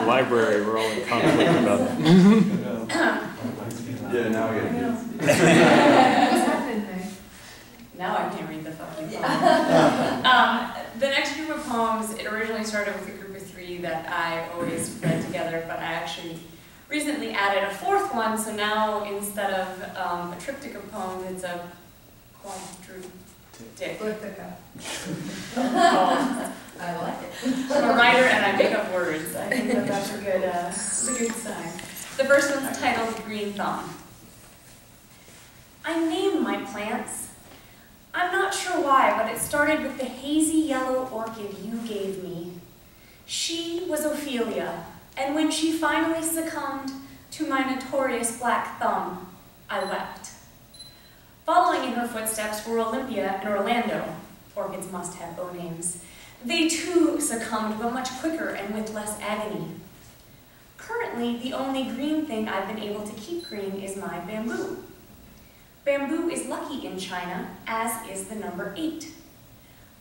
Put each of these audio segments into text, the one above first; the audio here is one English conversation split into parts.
the library, we're all in conflict about it. Yeah, now we get it. What's happening there? Now I can't read the fucking poem. The next group of poems, it originally started with a group of 3 that I always read together, but I actually recently added a 4th one, so now instead of a triptych of poems, it's a quadruptych. I like it. I'm a writer and I make up words. I think that that's a good sign. The first one's titled Green Thumb. I name my plants. I'm not sure why, but it started with the hazy yellow orchid you gave me. She was Ophelia, and when she finally succumbed to my notorious black thumb, I wept. Following in her footsteps were Olympia and Orlando. Orchids must have O names. They too succumbed, but much quicker and with less agony. Currently, the only green thing I've been able to keep green is my bamboo. Bamboo is lucky in China, as is the number 8.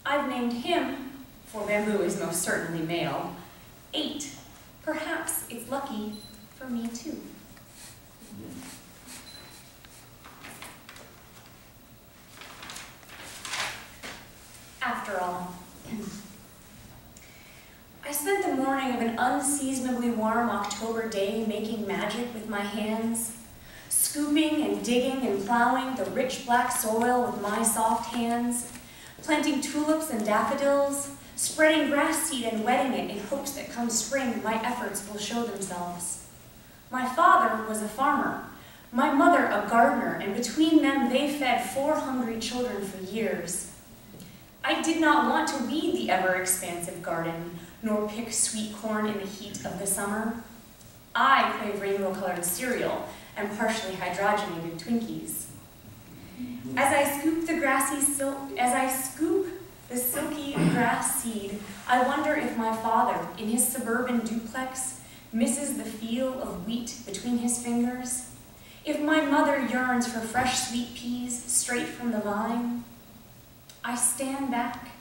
I've named him, for bamboo is most certainly male, 8. Perhaps it's lucky for me too. After all, I spent the morning of an unseasonably warm October day making magic with my hands, scooping and digging and plowing the rich black soil with my soft hands, planting tulips and daffodils, spreading grass seed and wetting it in hopes that come spring my efforts will show themselves. My father was a farmer, my mother a gardener, and between them they fed 4 hungry children for years. I did not want to weed the ever-expansive garden, nor pick sweet corn in the heat of the summer. I crave rainbow-colored cereal and partially hydrogenated Twinkies. As I scoop the silky grass seed, I wonder if my father, in his suburban duplex, misses the feel of wheat between his fingers. If my mother yearns for fresh sweet peas straight from the vine. I stand back,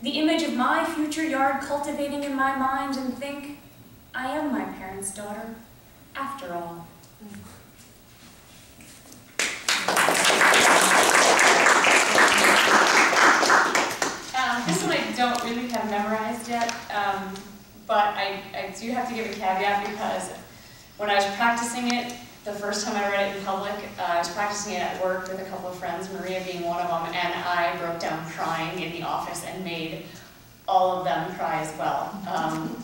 the image of my future yard cultivating in my mind, and think, I am my parents' daughter, after all. This one I don't really have memorized yet, but I do have to give a caveat because when I was practicing it, the first time I read it in public, I was practicing it at work with a couple of friends, Maria being one of them, and I broke down crying in the office and made all of them cry as well.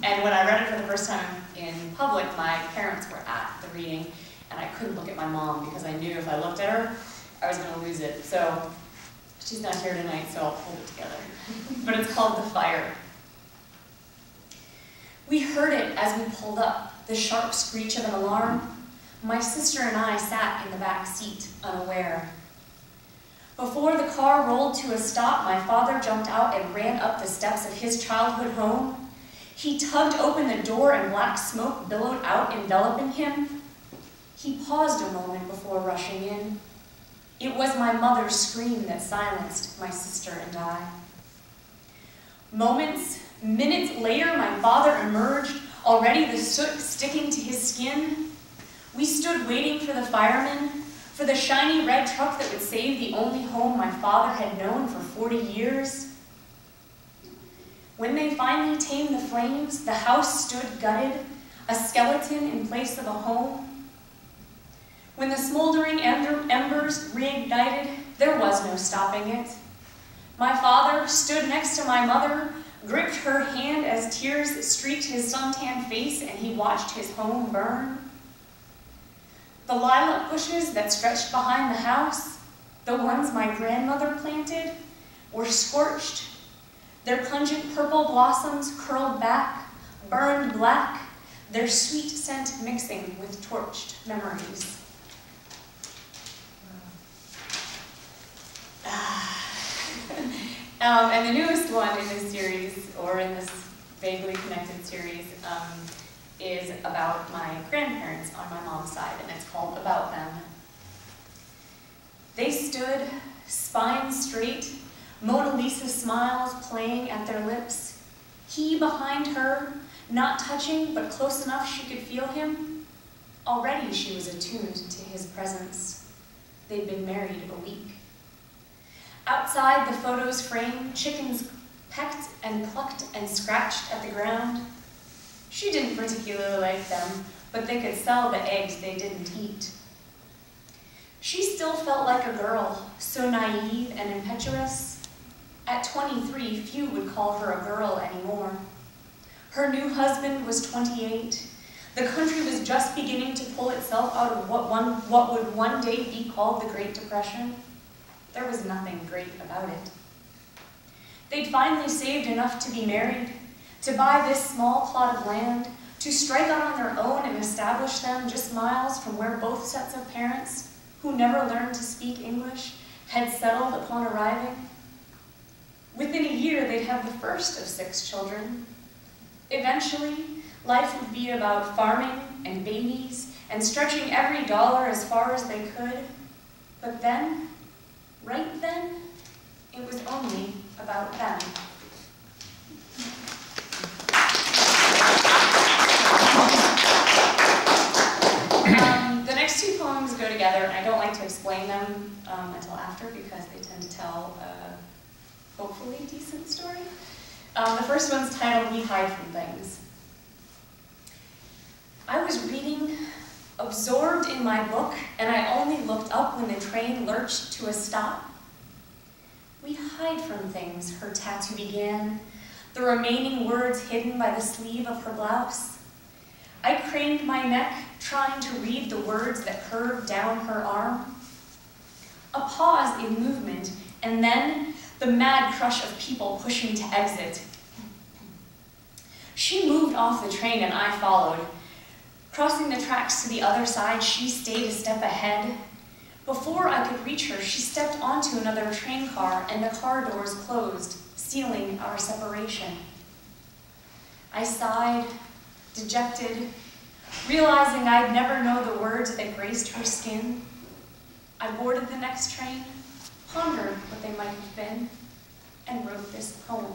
And when I read it for the first time in public, my parents were at the reading, and I couldn't look at my mom because I knew if I looked at her, I was going to lose it. So she's not here tonight, so I'll hold it together. But it's called The Fire. We heard it as we pulled up, the sharp screech of an alarm. My sister and I sat in the back seat, unaware. Before the car rolled to a stop, my father jumped out and ran up the steps of his childhood home. He tugged open the door and black smoke billowed out, enveloping him. He paused a moment before rushing in. It was my mother's scream that silenced my sister and I. Minutes later, my father emerged, already the soot sticking to his skin. We stood waiting for the firemen, for the shiny red truck that would save the only home my father had known for 40 years. When they finally tamed the flames, the house stood gutted, a skeleton in place of a home. When the smoldering embers reignited, there was no stopping it. My father stood next to my mother, gripped her hand as tears streaked his suntanned face, and he watched his home burn. The lilac bushes that stretched behind the house, the ones my grandmother planted, were scorched. Their pungent purple blossoms curled back, burned black, their sweet scent mixing with torched memories. And the newest one in this series, or in this vaguely connected series, is about my grandparents on my mom's side, and it's called About Them. They stood, spine straight, Mona Lisa smiles playing at their lips. He behind her, not touching, but close enough she could feel him. Already she was attuned to his presence. They'd been married a week. Outside the photo's frame, chickens pecked and clucked and scratched at the ground. She didn't particularly like them, but they could sell the eggs they didn't eat. She still felt like a girl, so naive and impetuous. At 23, few would call her a girl anymore. Her new husband was 28. The country was just beginning to pull itself out of what would one day be called the Great Depression. There was nothing great about it. They'd finally saved enough to be married, to buy this small plot of land, to strike out on their own and establish them just miles from where both sets of parents, who never learned to speak English, had settled upon arriving. Within a year, they'd have the first of 6 children. Eventually, life would be about farming and babies and stretching every dollar as far as they could. But then, right then, it was only about them. The next 2 poems go together, and I don't like to explain them until after because they tend to tell a hopefully decent story. The first one's titled We Hide from Things. I was reading, absorbed in my book, and I only looked up when the train lurched to a stop. We hide from things, her tattoo began, the remaining words hidden by the sleeve of her blouse. I craned my neck, trying to read the words that curved down her arm. A pause in movement, and then the mad crush of people pushing to exit. She moved off the train and I followed. Crossing the tracks to the other side, she stayed a step ahead. Before I could reach her, she stepped onto another train car and the car doors closed, sealing our separation. I sighed, dejected, realizing I'd never know the words that graced her skin. I boarded the next train, pondered what they might have been, and wrote this poem.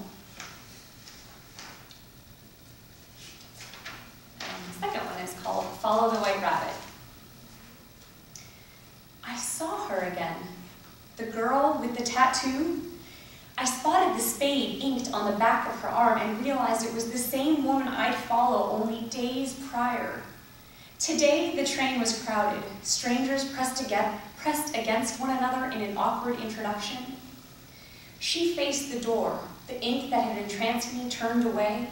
The second one is called Follow the White Rabbit. I saw her again, the girl with the tattoo. I spotted the spade inked on the back of her arm and realized it was the same woman I'd followed only days prior. Today, the train was crowded, strangers pressed against one another in an awkward introduction. She faced the door, the ink that had entranced me turned away.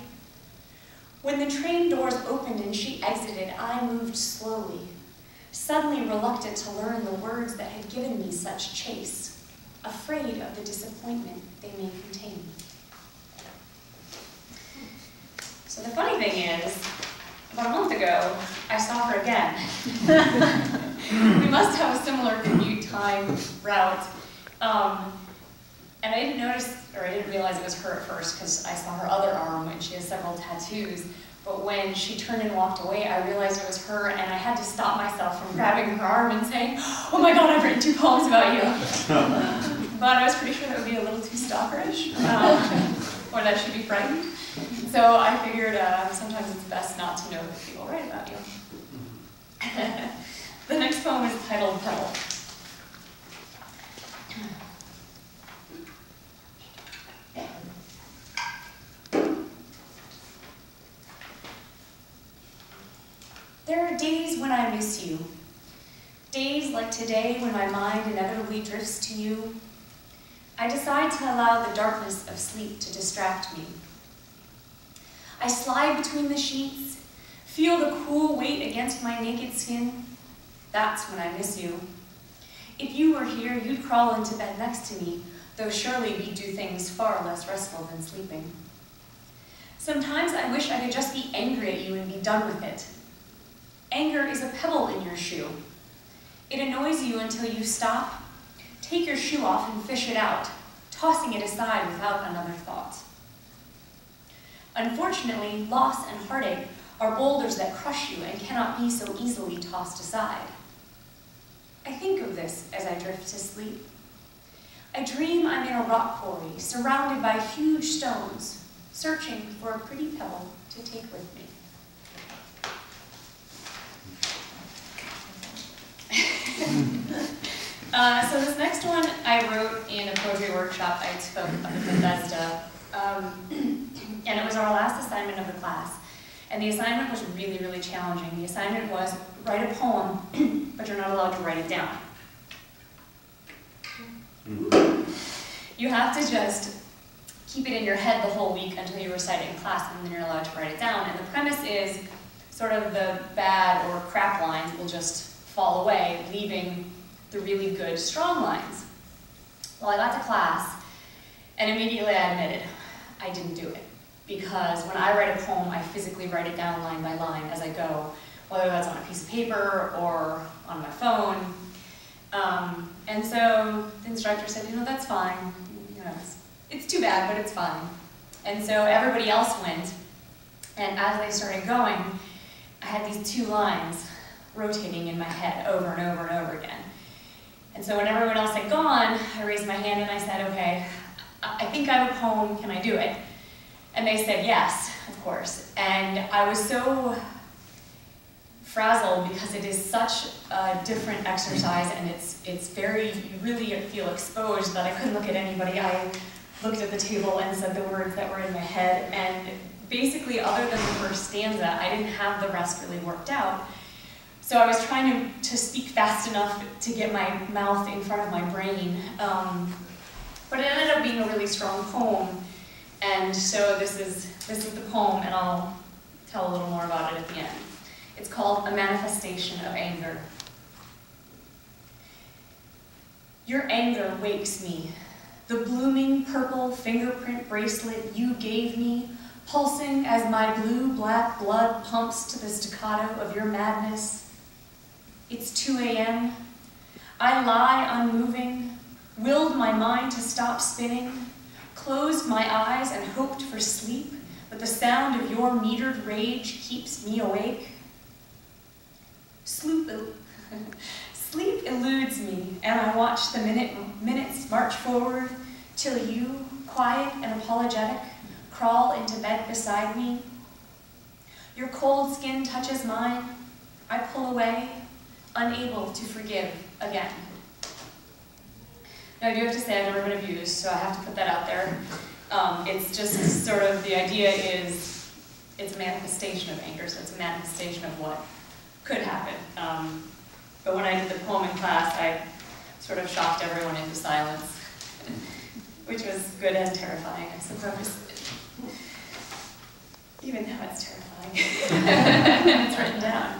When the train doors opened and she exited, I moved slowly, suddenly reluctant to learn the words that had given me such chase, afraid of the disappointment they may contain. So the funny thing is, about a month ago, I saw her again. We must have a similar commute time route. And I didn't notice, or I didn't realize it was her at first because I saw her other arm and she has several tattoos. But when she turned and walked away, I realized it was her and I had to stop myself from grabbing her arm and saying, "Oh my God, I've written 2 poems about you." But I was pretty sure that would be a little too stalkerish, or that she'd be frightened. So I figured sometimes it's best not to know that people write about you. The next poem is titled Pebble. There are days when I miss you. Days like today when my mind inevitably drifts to you. I decide to allow the darkness of sleep to distract me. I slide between the sheets, feel the cool weight against my naked skin. That's when I miss you. If you were here, you'd crawl into bed next to me, though surely we do things far less restful than sleeping. Sometimes I wish I could just be angry at you and be done with it. Anger is a pebble in your shoe. It annoys you until you stop, take your shoe off and fish it out, tossing it aside without another thought. Unfortunately, loss and heartache are boulders that crush you and cannot be so easily tossed aside. I think of this as I drift to sleep. I dream I'm in a rock quarry, surrounded by huge stones, searching for a pretty pebble to take with me. So this next one I wrote in a poetry workshop I took up in Bethesda, and it was our last assignment of the class. And the assignment was really, really challenging. The assignment was write a poem, but you're not allowed to write it down. You have to just keep it in your head the whole week until you recite it in class, and then you're allowed to write it down. And the premise is sort of the bad or crap lines will just fall away, leaving the really good, strong lines. Well, I got to class, and immediately I admitted I didn't do it. Because when I write a poem, I physically write it down line by line as I go, whether that's on a piece of paper or on my phone. And so the instructor said, that's fine. It's too bad, but it's fine. And so everybody else went, and as they started going, I had these two lines rotating in my head over and over and over again. And so when everyone else had gone, I raised my hand and I said, okay, I think I have a poem, can I do it? And they said yes, of course. And I was so frazzled because it is such a different exercise, and it's very, you really feel exposed, that I couldn't look at anybody. I looked at the table and said the words that were in my head, and basically other than the first stanza, I didn't have the rest really worked out. So I was trying to speak fast enough to get my mouth in front of my brain, but it ended up being a really strong poem. And so this is the poem, and I'll tell a little more about it at the end. It's called A Manifestation of Anger. Your anger wakes me. The blooming purple fingerprint bracelet you gave me, pulsing as my blue-black blood pumps to the staccato of your madness. It's 2 a.m. I lie unmoving, willed my mind to stop spinning, closed my eyes and hoped for sleep, but the sound of your metered rage keeps me awake. Sleep eludes me, and I watch the minutes march forward till you, quiet and apologetic, crawl into bed beside me. Your cold skin touches mine. I pull away, unable to forgive again. Now, I do have to say I've never been abused, so I have to put that out there. It's just sort of, the idea is, it's a manifestation of anger, so it's a manifestation of what could happen. But when I did the poem in class, I sort of shocked everyone into silence, which was good and terrifying, I suppose. Even now it's terrifying. It's written down.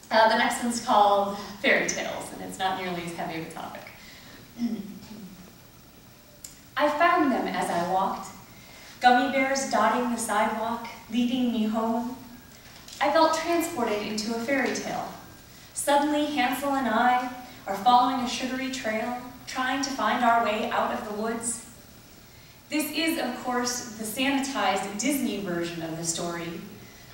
The next one's called Fairy Tales, and it's not nearly as heavy of a topic. I found them as I walked, gummy bears dotting the sidewalk, leading me home. I felt transported into a fairy tale. Suddenly, Hansel and I are following a sugary trail, trying to find our way out of the woods. This is, of course, the sanitized Disney version of the story.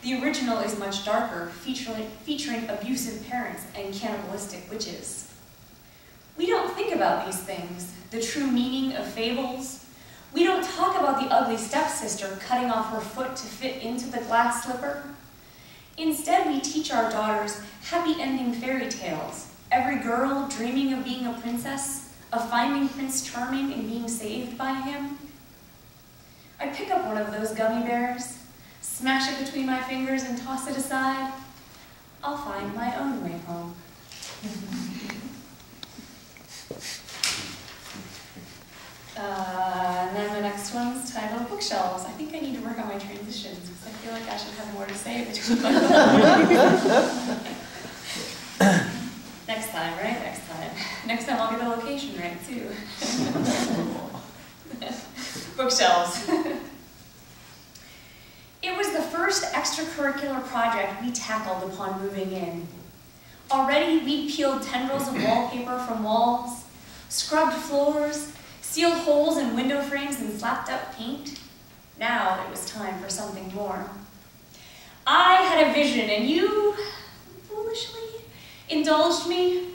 The original is much darker, featuring abusive parents and cannibalistic witches. We don't think about these things, the true meaning of fables. We don't talk about the ugly stepsister cutting off her foot to fit into the glass slipper. Instead, we teach our daughters happy-ending fairy tales, every girl dreaming of being a princess, of finding Prince Charming and being saved by him. I pick up one of those gummy bears, smash it between my fingers and toss it aside. I'll find my own way home. And then the next one's titled Bookshelves. I think I need to work on my transitions because I feel like I should have more to say between my Next time, right? Next time. Next time I'll get the location right, too. Bookshelves. It was the first extracurricular project we tackled upon moving in. Already we peeled tendrils of wallpaper from walls, scrubbed floors, sealed holes in window frames and slapped up paint. Now it was time for something more. I had a vision and you foolishly indulged me.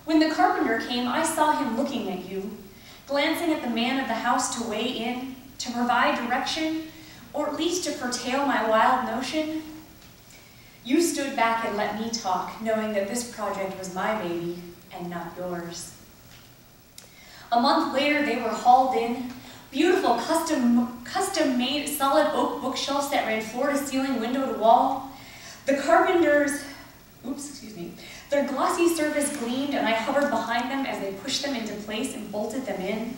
When the carpenter came, I saw him looking at you, glancing at the man of the house to weigh in, to provide direction, or at least to curtail my wild notion? You stood back and let me talk, knowing that this project was my baby and not yours. A month later, they were hauled in, beautiful custom-made solid oak bookshelves that ran floor to ceiling, window to wall. The carpenters, their glossy surface gleamed, and I hovered behind them as they pushed them into place and bolted them in.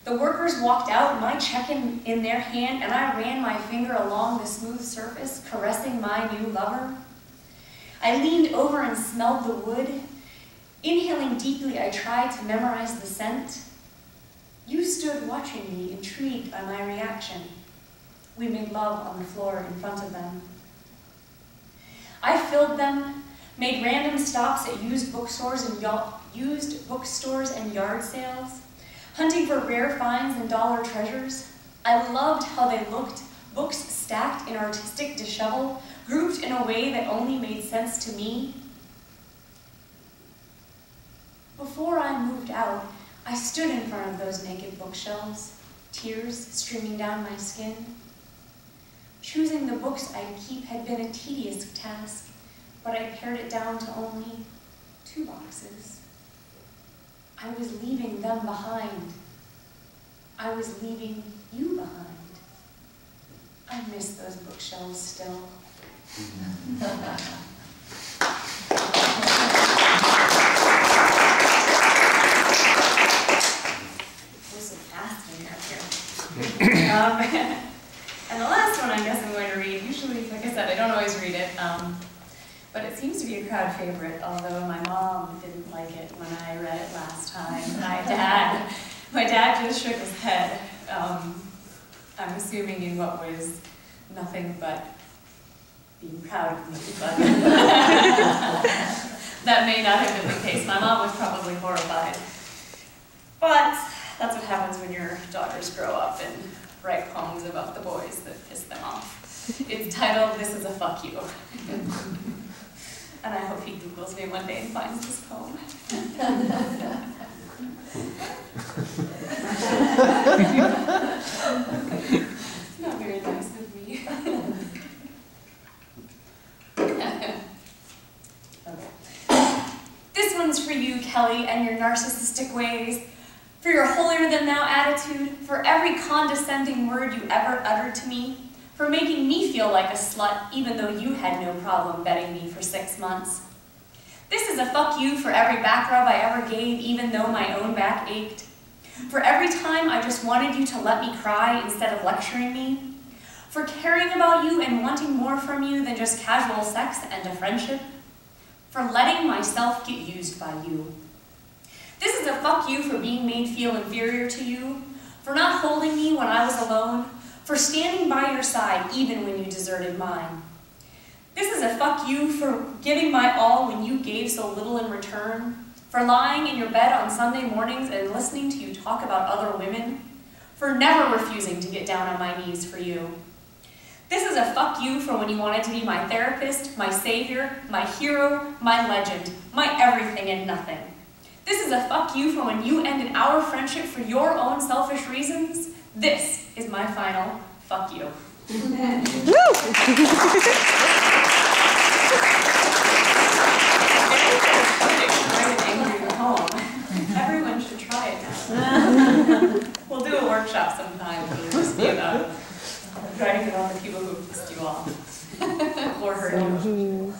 The workers walked out, my check in their hand, and I ran my finger along the smooth surface, caressing my new lover. I leaned over and smelled the wood. Inhaling deeply, I tried to memorize the scent. You stood watching me, intrigued by my reaction. We made love on the floor in front of them. I filled them, made random stops at used bookstores and yard sales, hunting for rare finds and dollar treasures. I loved how they looked, books stacked in artistic dishevel, grouped in a way that only made sense to me. Before I moved out, I stood in front of those naked bookshelves, tears streaming down my skin. Choosing the books I'd keep had been a tedious task, but I pared it down to only 2 boxes. I was leaving them behind. I was leaving you behind. I miss those bookshelves still. And the last one I guess I'm going to read, usually, like I said, I don't always read it, but it seems to be a crowd favorite, although my mom didn't like it when I read it last time. My dad just shook his head, I'm assuming in what was nothing but being proud of me, but that may not have been the case. My mom was probably horrified. But that's what happens when your daughters grow up and write poems about the boys that piss them off. It's titled, "This is a Fuck You." And I hope he Googles me one day and finds this poem. It's not very nice of me. Okay. This one's for you, Kelly, and your narcissistic ways. For your holier-than-thou attitude, for every condescending word you ever uttered to me, for making me feel like a slut even though you had no problem betting me for 6 months. This is a fuck you for every back rub I ever gave even though my own back ached. For every time I just wanted you to let me cry instead of lecturing me. For caring about you and wanting more from you than just casual sex and a friendship. For letting myself get used by you. This is a fuck you for being made feel inferior to you, for not holding me when I was alone, for standing by your side even when you deserted mine. This is a fuck you for giving my all when you gave so little in return, for lying in your bed on Sunday mornings and listening to you talk about other women, for never refusing to get down on my knees for you. This is a fuck you for when you wanted to be my therapist, my savior, my hero, my legend, my everything and nothing. This is a fuck you for when you ended our friendship for your own selfish reasons. This is my final fuck you. Everyone should try it now. We'll do a workshop sometime. It'll just be about trying to get all the people who pissed you off or hurt you.